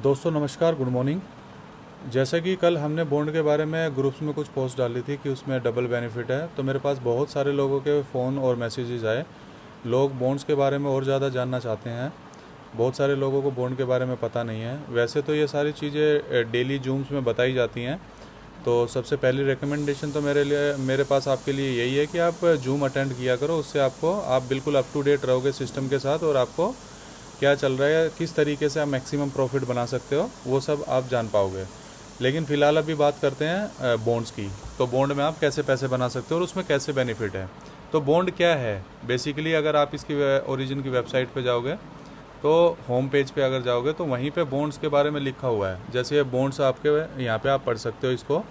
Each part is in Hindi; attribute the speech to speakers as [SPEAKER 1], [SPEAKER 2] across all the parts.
[SPEAKER 1] दोस्तों नमस्कार, गुड मॉर्निंग। जैसा कि कल हमने बॉन्ड के बारे में ग्रुप्स में कुछ पोस्ट डाली थी कि उसमें डबल बेनिफिट है, तो मेरे पास बहुत सारे लोगों के फ़ोन और मैसेजेस आए। लोग बॉन्ड्स के बारे में और ज़्यादा जानना चाहते हैं। बहुत सारे लोगों को बॉन्ड के बारे में पता नहीं है। वैसे तो ये सारी चीज़ें डेली जूम्स में बताई जाती हैं। तो सबसे पहली रिकमेंडेशन तो मेरे पास आपके लिए यही है कि आप जूम अटेंड किया करो। उससे आप बिल्कुल अप टू डेट रहोगे सिस्टम के साथ, और आपको क्या चल रहा है, किस तरीके से आप मैक्सिमम प्रॉफिट बना सकते हो, वो सब आप जान पाओगे। लेकिन फ़िलहाल अभी बात करते हैं बॉन्ड्स की। तो बॉन्ड में आप कैसे पैसे बना सकते हो और उसमें कैसे बेनिफिट है। तो बॉन्ड क्या है बेसिकली, अगर आप इसकी ओरिजिन की वेबसाइट पे जाओगे तो होम पेज पे अगर जाओगे तो वहीं पे बॉन्ड्स के बारे में लिखा हुआ है। जैसे ये बॉन्ड्स आपके यहाँ पे आप पढ़ सकते हो इसको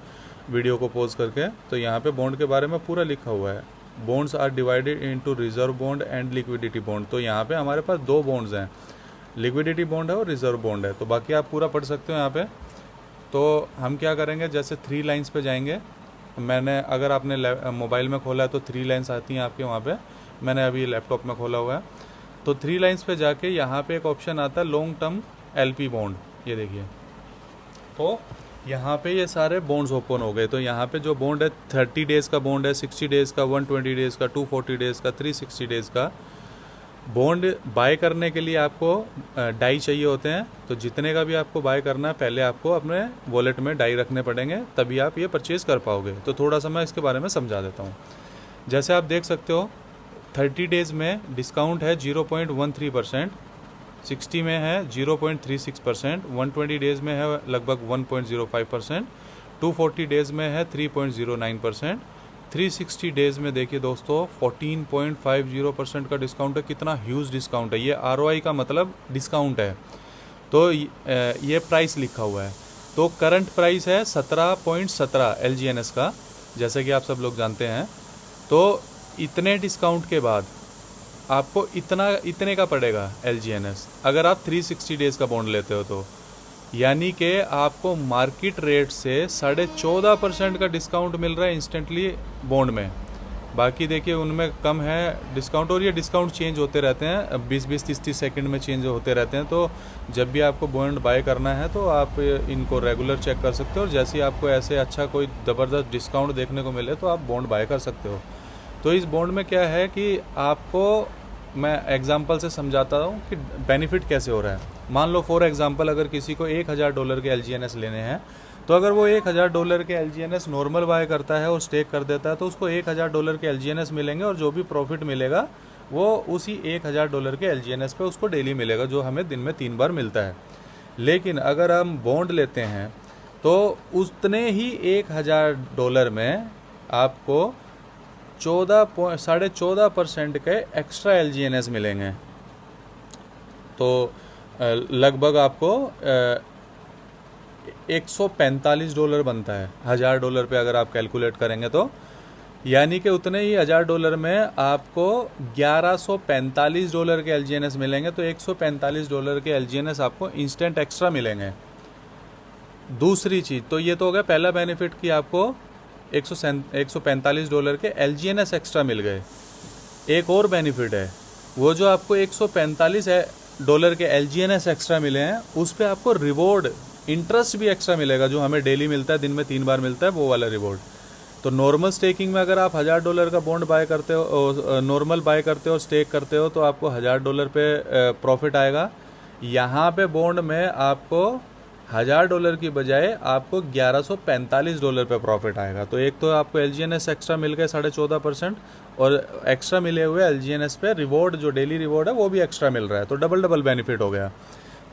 [SPEAKER 1] वीडियो को पॉज करके। तो यहाँ पे बॉन्ड के बारे में पूरा लिखा हुआ है। Bonds are divided into reserve bond and liquidity bond. तो यहाँ पे हमारे पास दो बॉन्ड्स हैं, लिक्विडिटी बॉन्ड है और रिजर्व बॉन्ड है। तो बाकी आप पूरा पढ़ सकते हो यहाँ पे। तो हम क्या करेंगे, जैसे 3 लाइन्स पे जाएंगे। अगर आपने मोबाइल में खोला है तो 3 लाइन्स आती हैं आपके वहाँ पे। मैंने अभी लैपटॉप में खोला हुआ है। तो 3 लाइन्स पे जाके यहाँ पे एक ऑप्शन आता है लॉन्ग टर्म एलपी बॉन्ड। ये देखिए, तो यहाँ पे ये सारे बॉन्ड्स ओपन हो गए। तो यहाँ पे जो बॉन्ड है 30 डेज़ का बॉन्ड है, 60 डेज़ का, 120 डेज़ का, 240 डेज़ का, 360 डेज़ का। बॉन्ड बाय करने के लिए आपको डाई चाहिए होते हैं। तो जितने का भी आपको बाय करना है, पहले आपको अपने वॉलेट में डाई रखने पड़ेंगे, तभी आप ये परचेज़ कर पाओगे। तो थोड़ा सा मैं इसके बारे में समझा देता हूँ। जैसे आप देख सकते हो 30 डेज़ में डिस्काउंट है 0.13%, 60 में है 0.36%, 120 डेज़ में है लगभग 1.05%, 240 डेज़ में है 3.09%, 360 डेज़ में देखिए दोस्तों 14.50% का डिस्काउंट है। कितना ह्यूज डिस्काउंट है। ये ROI का मतलब डिस्काउंट है। तो ये प्राइस लिखा हुआ है। तो करंट प्राइस है 17.17 LGNS का, जैसे कि आप सब लोग जानते हैं। तो इतने डिस्काउंट के बाद आपको इतने का पड़ेगा LGNS, अगर आप 360 डेज़ का बॉन्ड लेते हो तो। यानी कि आपको मार्केट रेट से 14.5% का डिस्काउंट मिल रहा है इंस्टेंटली बॉन्ड में। बाकी देखिए उनमें कम है डिस्काउंट, और ये डिस्काउंट चेंज होते रहते हैं, 20-20, 30-30 सेकंड में चेंज होते रहते हैं। तो जब भी आपको बॉन्ड बाय करना है तो आप इनको रेगुलर चेक कर सकते हो, और जैसे ही आपको ऐसे अच्छा कोई ज़बरदस्त डिस्काउंट देखने को मिले तो आप बॉन्ड बाय कर सकते हो। तो इस बॉन्ड में क्या है कि आपको मैं एग्जांपल से समझाता हूँ कि बेनिफिट कैसे हो रहा है। मान लो फॉर एग्जांपल अगर किसी को $1000 के LGNS लेने हैं, तो अगर वो $1000 के LGNS नॉर्मल बाय करता है और स्टेक कर देता है तो उसको $1000 के LGNS मिलेंगे, और जो भी प्रॉफिट मिलेगा वो उसी $1000 के LGNS पे उसको डेली मिलेगा, जो हमें दिन में 3 बार मिलता है। लेकिन अगर हम बॉन्ड लेते हैं तो उतने ही $1000 में आपको 14.14% के एक्स्ट्रा LGNS मिलेंगे। तो लगभग आपको $145 बनता है $1000 पे, अगर आप कैलकुलेट करेंगे तो। यानी कि उतने ही $1000 में आपको $1145 के LGNS मिलेंगे। तो $145 के LGNS आपको इंस्टेंट एक्स्ट्रा मिलेंगे। दूसरी चीज़, तो ये तो हो गया पहला बेनिफिट कि आपको $145 के LGNS एक्स्ट्रा मिल गए। एक और बेनिफिट है, वो जो आपको $145 के LGNS एक्स्ट्रा मिले हैं, उस पर आपको रिवॉर्ड इंटरेस्ट भी एक्स्ट्रा मिलेगा, जो हमें डेली मिलता है, दिन में 3 बार मिलता है, वो वाला रिवॉर्ड। तो नॉर्मल स्टेकिंग में अगर आप $1000 का बॉन्ड बाय करते हो, नॉर्मल बाय करते हो और स्टेक करते हो, तो आपको $1000 पे प्रॉफिट आएगा। यहाँ पे बॉन्ड में आपको $1000 की बजाय आपको $1145 पे प्रॉफिट आएगा। तो एक तो आपको LGNS एक्स्ट्रा मिल गए 14.5%, और एक्स्ट्रा मिले हुए LGNS पे रिवॉर्ड, जो डेली रिवॉर्ड है, वो भी एक्स्ट्रा मिल रहा है। तो डबल बेनिफिट हो गया।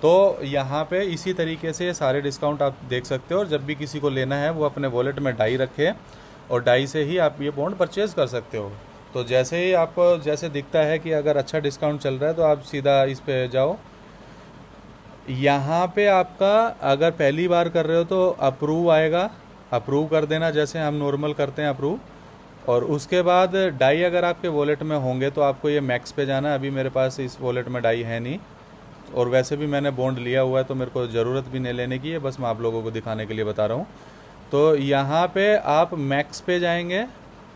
[SPEAKER 1] तो यहाँ पे इसी तरीके से सारे डिस्काउंट आप देख सकते हो, और जब भी किसी को लेना है वो अपने वॉलेट में डाई रखे, और डाई से ही आप ये बॉन्ड परचेज़ कर सकते हो। तो जैसे ही आपको जैसे दिखता है कि अगर अच्छा डिस्काउंट चल रहा है तो आप सीधा इस पे जाओ। यहाँ पे आपका अगर पहली बार कर रहे हो तो अप्रूव आएगा, अप्रूव कर देना, जैसे हम नॉर्मल करते हैं अप्रूव। और उसके बाद डाई अगर आपके वॉलेट में होंगे तो आपको ये मैक्स पे जाना है। अभी मेरे पास इस वॉलेट में डाई है नहीं, और वैसे भी मैंने बॉन्ड लिया हुआ है तो मेरे को ज़रूरत भी नहीं लेने की है, बस मैं आप लोगों को दिखाने के लिए बता रहा हूँ। तो यहाँ पे आप मैक्स पे जाएंगे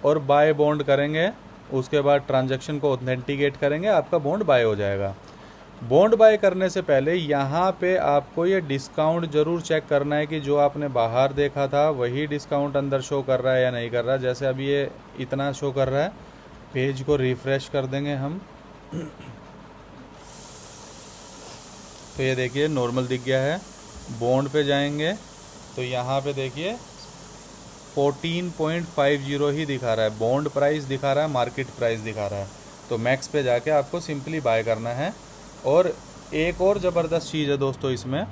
[SPEAKER 1] और बाय बॉन्ड करेंगे। उसके बाद ट्रांजैक्शन को ऑथेंटिकेट करेंगे, आपका बॉन्ड बाय हो जाएगा। बॉन्ड बाय करने से पहले यहाँ पे आपको ये डिस्काउंट ज़रूर चेक करना है कि जो आपने बाहर देखा था वही डिस्काउंट अंदर शो कर रहा है या नहीं कर रहा। जैसे अभी ये इतना शो कर रहा है, पेज को रिफ़्रेश कर देंगे हम तो ये देखिए नॉर्मल दिख गया है। बॉन्ड पे जाएंगे तो यहाँ पे देखिए 14.50 ही दिखा रहा है, बॉन्ड प्राइस दिखा रहा है, मार्केट प्राइस दिखा रहा है। तो मैक्स पे जाके आपको सिंपली बाय करना है। और एक और ज़बरदस्त चीज़ है दोस्तों इसमें,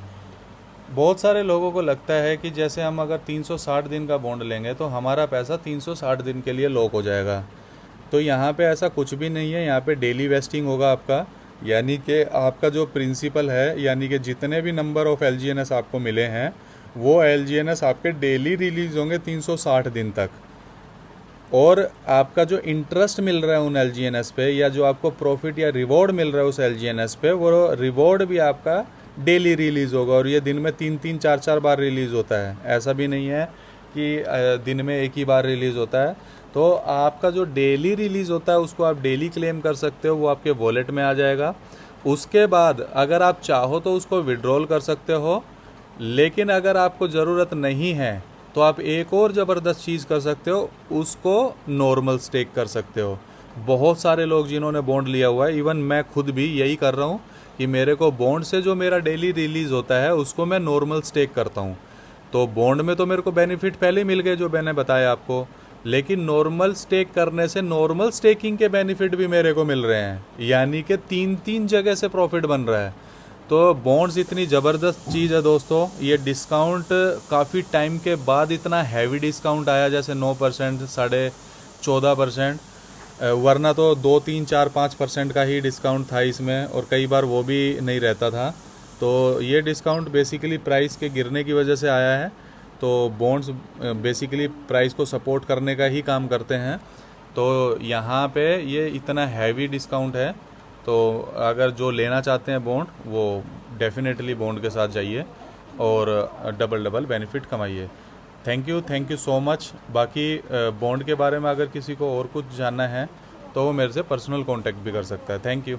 [SPEAKER 1] बहुत सारे लोगों को लगता है कि जैसे हम अगर 360 दिन का बॉन्ड लेंगे तो हमारा पैसा 360 दिन के लिए लॉक हो जाएगा। तो यहाँ पे ऐसा कुछ भी नहीं है, यहाँ पे डेली वेस्टिंग होगा आपका। यानी कि आपका जो प्रिंसिपल है, यानी कि जितने भी नंबर ऑफ़ LGNS आपको मिले हैं वो LGNS आपके डेली रिलीज़ होंगे 360 दिन तक। और आपका जो इंटरेस्ट मिल रहा है उन LGNS पे, या जो आपको प्रॉफिट या रिवॉर्ड मिल रहा है उस LGNS पे, वो रिवॉर्ड भी आपका डेली रिलीज़ होगा। और ये दिन में 3-3 4-4 बार रिलीज़ होता है, ऐसा भी नहीं है कि दिन में एक ही बार रिलीज़ होता है। तो आपका जो डेली रिलीज़ होता है उसको आप डेली क्लेम कर सकते हो, वो आपके वॉलेट में आ जाएगा। उसके बाद अगर आप चाहो तो उसको विड्रॉल कर सकते हो, लेकिन अगर आपको ज़रूरत नहीं है तो आप एक और ज़बरदस्त चीज़ कर सकते हो, उसको नॉर्मल स्टेक कर सकते हो। बहुत सारे लोग जिन्होंने बॉन्ड लिया हुआ है, इवन मैं खुद भी यही कर रहा हूँ कि मेरे को बॉन्ड से जो मेरा डेली रिलीज़ होता है उसको मैं नॉर्मल स्टेक करता हूँ। तो बॉन्ड में तो मेरे को बेनिफिट पहले मिल गए जो मैंने बताया आपको, लेकिन नॉर्मल स्टेक करने से नॉर्मल स्टेकिंग के बेनिफिट भी मेरे को मिल रहे हैं, यानी कि 3-3 जगह से प्रॉफिट बन रहा है। तो बॉन्ड्स इतनी ज़बरदस्त चीज़ है दोस्तों। ये डिस्काउंट काफ़ी टाइम के बाद इतना हैवी डिस्काउंट आया, जैसे 9%, 14.5%, वरना तो 2-3-4-5% का ही डिस्काउंट था इसमें, और कई बार वो भी नहीं रहता था। तो ये डिस्काउंट बेसिकली प्राइस के गिरने की वजह से आया है। तो बॉन्ड्स बेसिकली प्राइस को सपोर्ट करने का ही काम करते हैं। तो यहाँ पे ये इतना हैवी डिस्काउंट है, तो अगर जो लेना चाहते हैं बॉन्ड, वो डेफिनेटली बॉन्ड के साथ जाइए और डबल बेनिफिट कमाइए। Thank you so much. बाकी बॉन्ड के बारे में अगर किसी को और कुछ जानना है तो वो मेरे से पर्सनल कांटेक्ट भी कर सकता है। Thank you.